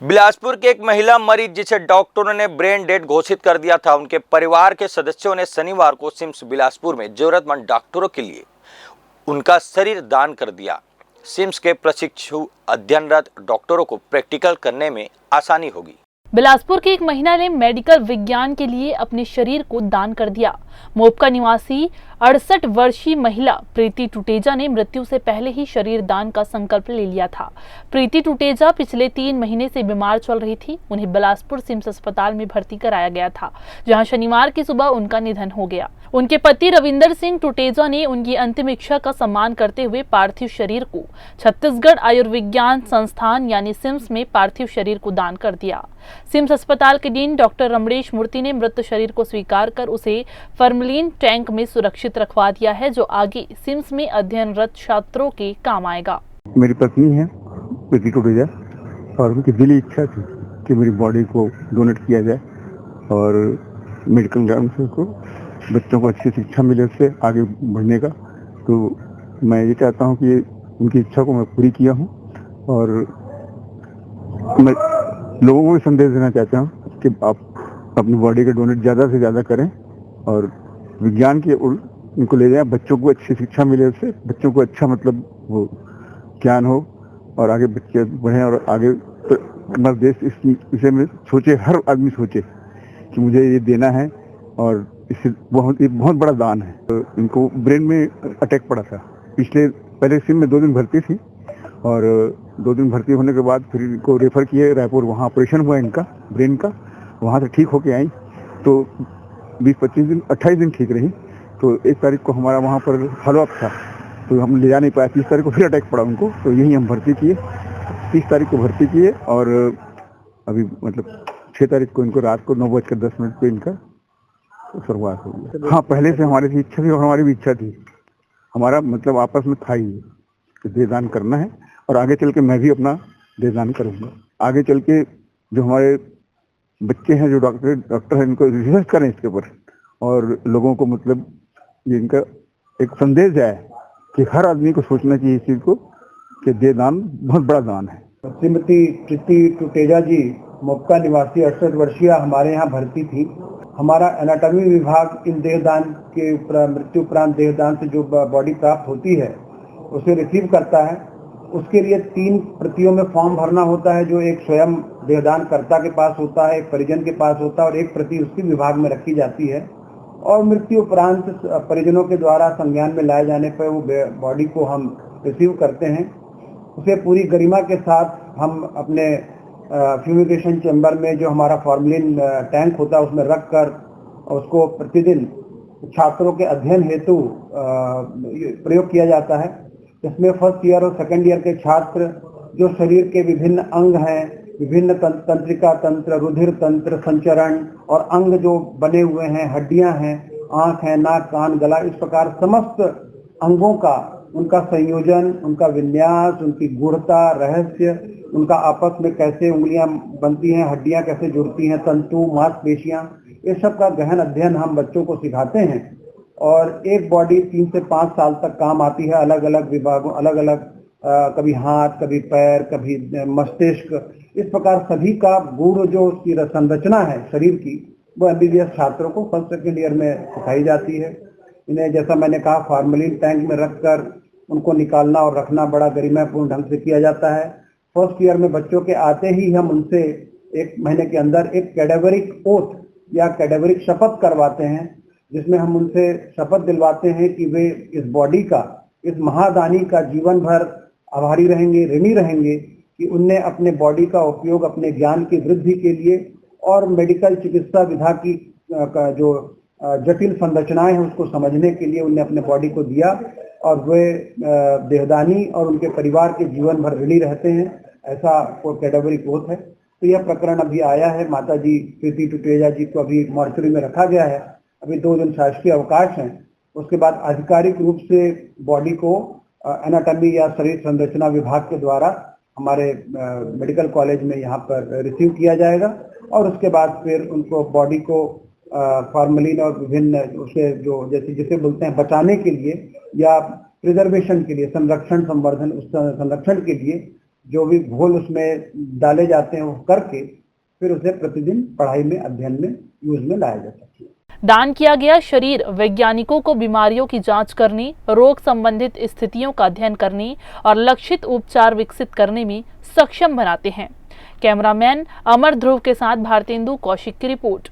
बिलासपुर की एक महिला मरीज जिसे डॉक्टरों ने ब्रेन डेड घोषित कर दिया था, उनके परिवार के सदस्यों ने शनिवार को सिम्स बिलासपुर में जरूरतमंद डॉक्टरों के लिए उनका शरीर दान कर दिया। सिम्स के प्रशिक्षु अध्ययनरत डॉक्टरों को प्रैक्टिकल करने में आसानी होगी। बिलासपुर की एक महिला ने मेडिकल विज्ञान के लिए अपने शरीर को दान कर दिया। मोपका निवासी 68 वर्षीय महिला प्रीति टुटेजा ने मृत्यु से पहले ही शरीर दान का संकल्प ले लिया था। प्रीति टुटेजा पिछले 3 महीने से बीमार चल रही थी। उन्हें बिलासपुर सिम्स अस्पताल में भर्ती कराया गया था, जहां शनिवार की सुबह उनका निधन हो गया। उनके पति रविंदर सिंह टुटेजा ने उनकी अंतिम इच्छा का सम्मान करते हुए पार्थिव शरीर को छत्तीसगढ़ आयुर्विज्ञान संस्थान यानी सिम्स में पार्थिव शरीर को दान कर दिया। सिम्स अस्पताल के डीन डॉक्टर रमणेश मूर्ति ने मृत शरीर को स्वीकार कर उसे फॉर्मलिन टैंक में सुरक्षित रखवा दिया है, जो आगे सिम्स में अध्ययनरत छात्रों के काम आएगा। मेरी पत्नी है प्रीति टुटेजा और उनकी दिली इच्छा थी कि मेरी बॉडी को डोनेट किया जाए और मेडिकल ग्राउंड से उसको बच्चों को अच्छी शिक्षा मिले, उससे आगे बढ़ने का। तो मैं ये चाहता हूँ कि उनकी इच्छा को मैं पूरी किया हूँ और मैं लोगों को भी संदेश देना चाहता हूँ कि आप अपनी बॉडी का डोनेट ज़्यादा से ज़्यादा करें और विज्ञान की ओर उनको ले जाएं। बच्चों को अच्छी शिक्षा मिले, उससे बच्चों को अच्छा मतलब वो ज्ञान हो और आगे बच्चे बढ़ें और आगे तो हमारा देश इस विषय में सोचे, हर आदमी सोचे कि मुझे ये देना है और इससे बहुत बड़ा दान है। तो इनको ब्रेन में अटैक पड़ा था पहले सिम में 2 दिन भर्ती थी और 2 दिन भर्ती होने के बाद फिर इनको रेफर किए रायपुर, वहाँ ऑपरेशन हुआ इनका ब्रेन का, वहाँ से ठीक होके आई तो 20-25 दिन 28 दिन ठीक रही। तो 1 तारीख को हमारा वहाँ पर फॉलोअप था तो हम ले जा नहीं पाए। 30 तारीख को फिर अटैक पड़ा उनको, तो यही हम भर्ती किए, 30 तारीख को भर्ती किए और अभी मतलब 6 तारीख को इनको रात को 9:10 पे इनका शुरुआत हो गई। हाँ, पहले से हमारी इच्छा थी और हमारी भी इच्छा थी, हमारा मतलब आपस में था ही कि देहदान करना है और आगे चल के मैं भी अपना देहदान करूँगा। आगे चल के जो हमारे बच्चे हैं, जो डॉक्टर हैं, इनको रिसर्च करें इसके ऊपर और लोगों को मतलब ये इनका एक संदेश है कि हर आदमी को सोचना चाहिए इस चीज़ को कि देहदान बहुत बड़ा दान है। श्रीमती प्रीति टुटेजा जी मोपका निवासी 68 वर्षीय हमारे यहाँ भर्ती थी। हमारा एनाटॉमी विभाग इन देहदान के मृत्यु उपरांत देहदान से जो बॉडी प्राप्त होती है उसे रिसीव करता है। उसके लिए 3 प्रतियों में फॉर्म भरना होता है, जो एक स्वयं देहदान कर्ता के पास होता है, एक परिजन के पास होता है और एक प्रति उसकी विभाग में रखी जाती है। और मृत्यु उपरांत परिजनों के द्वारा संज्ञान में लाए जाने पर वो बॉडी को हम रिसीव करते हैं। उसे पूरी गरिमा के साथ हम अपने फ्यूमिगेशन चैम्बर में जो हमारा फॉर्मलिन टैंक होता है उसमें रख कर उसको प्रतिदिन छात्रों के अध्ययन हेतु प्रयोग किया जाता है। इसमें फर्स्ट ईयर और सेकेंड ईयर के छात्र जो शरीर के विभिन्न अंग हैं, विभिन्न तंत्रिका तंत्र, रुधिर तंत्र, संचरण और अंग जो बने हुए हैं, हड्डियां हैं, आंख है, नाक, कान, गला, इस प्रकार समस्त अंगों का उनका संयोजन, उनका विन्यास, उनकी गूढ़ता, रहस्य, उनका आपस में कैसे उंगलियां बनती हैं, हड्डियां कैसे जुड़ती हैं, तंतु, मांसपेशियां, इस सब का गहन अध्ययन हम बच्चों को सिखाते हैं। और एक बॉडी 3 से 5 साल तक काम आती है, अलग अलग विभागों, अलग अलग कभी हाथ, कभी पैर, कभी मस्तिष्क, इस प्रकार सभी का गूढ़ जो उसकी संरचना है शरीर की, वो एमबीबीएस छात्रों को फर्स्ट सेकेंड ईयर में सिखाई जाती है। इन्हें जैसा मैंने कहा फॉर्मलिन टैंक में रखकर उनको निकालना और रखना बड़ा गरिमापूर्ण ढंग से किया जाता है। फर्स्ट ईयर में बच्चों के आते ही हम उनसे 1 महीने के अंदर एक कैडेवरिक ओथ या कैडेवरिक शपथ करवाते हैं, जिसमें हम उनसे शपथ दिलवाते हैं कि वे इस बॉडी का, इस महादानी का जीवन भर आभारी रहेंगे, ऋणी रहेंगे कि उनने अपने बॉडी का उपयोग अपने ज्ञान की वृद्धि के लिए और मेडिकल चिकित्सा विधा की जो जटिल संरचनाएं हैं उसको समझने के लिए उनने अपने बॉडी को दिया और वे देहदानी और उनके परिवार के जीवन भर ऋणी रहते हैं, ऐसा वो कैडेवरिक ओथ है। तो यह प्रकरण अभी आया है। माता जी प्रीति टुटेजा जी को अभी मॉर्चरी में रखा गया है। अभी 2 दिन शासकीय अवकाश हैं। उसके बाद आधिकारिक रूप से बॉडी को एनाटॉमी या शरीर संरचना विभाग के द्वारा हमारे मेडिकल कॉलेज में यहाँ पर रिसीव किया जाएगा और उसके बाद फिर उनको बॉडी को फॉर्मलिन और विभिन्न उसे जो जैसे जिसे बोलते हैं बचाने के लिए या प्रिजर्वेशन के लिए, संरक्षण संवर्धन, उस संरक्षण के लिए जो भी घोल उसमें डाले जाते हैं वो करके फिर उसे प्रतिदिन पढ़ाई में, अध्ययन में, यूज में लाया जा सकता है। दान किया गया शरीर वैज्ञानिकों को बीमारियों की जांच करने, रोग संबंधित स्थितियों का अध्ययन करने और लक्षित उपचार विकसित करने में सक्षम बनाते हैं। कैमरामैन अमर ध्रुव के साथ भारतेंदु कौशिक की रिपोर्ट।